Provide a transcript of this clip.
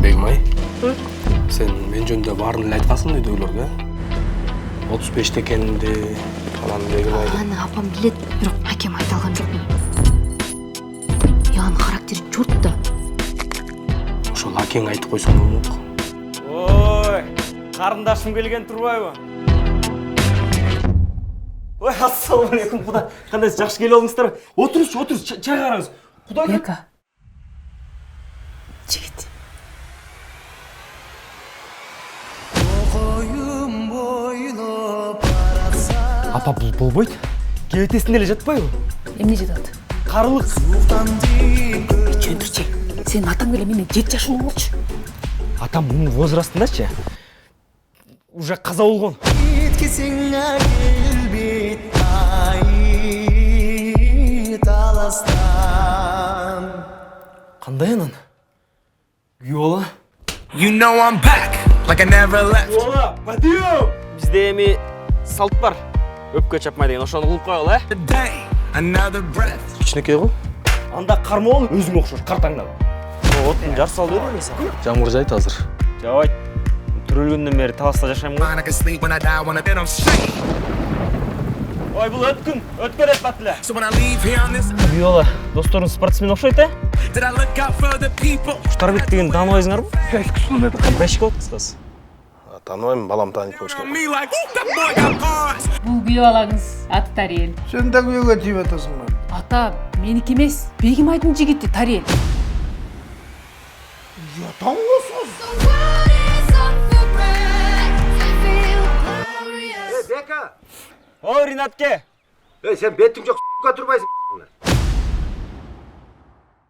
Бегмай, сен мен жөнүндө баарын эле айткансың үйдөгүлөргө? 35 экенинди анан Бегмай. Аны апам билет, бирок акем айта алган жокмун. Янын характери журт да. Ошол акең айтып койсоң болмок. Ой, карындашым келген турбайбы? Ой, ассалам алейкум, куда? Кандайсыз, жакшы келип алдыңыздар? Отуруңуз, чай караңыз. Куда? Бека. Жигит. Апа, бул болбойт. Кебетесинде эле жатпайбы? Эмне жатат? Карылык. Чөндүрчү. Сенин атаң эле менен 7 жашын болчу. Атам бунун возрастындачы. Уже каза болгон. Кандай анан? Күйөө бала? You know I'm back, like I never left. Күйөө бала, Матио! Бизде эми салт бар. Өпкө чапмай деген, ошону кылып коелу, Today, another breath. Кичинекей го? Анда кармоол өзүңө окшош, картаңнан. Отун жар сал берем эсен. Жамгыр жайт азыр. Жабайт. Төрөлгөндөн бери таласта жашайм го. Fine, I can sleep when I die, when I bed I'm straight. Ой, бул өткөн деп батылы. So when I leave here on this, Күйөө бала, досторун спортсмен окшойт, did I look out for the people? Куштарбек деген тааныбайсыңарбы? Бешик болот кыскасы. Тааныбайм, балам таанып коюш керек. Me like, ooh, that boy got bars. Бул күйөө балаңыз аты Тариэл. Сен да күйөөгө тийип атасың ба? Ата меники эмес, Бегимайдын жигити Тариэл. Ой, Ринатке. Сен бетің жоқ с**ка тұрбайсың.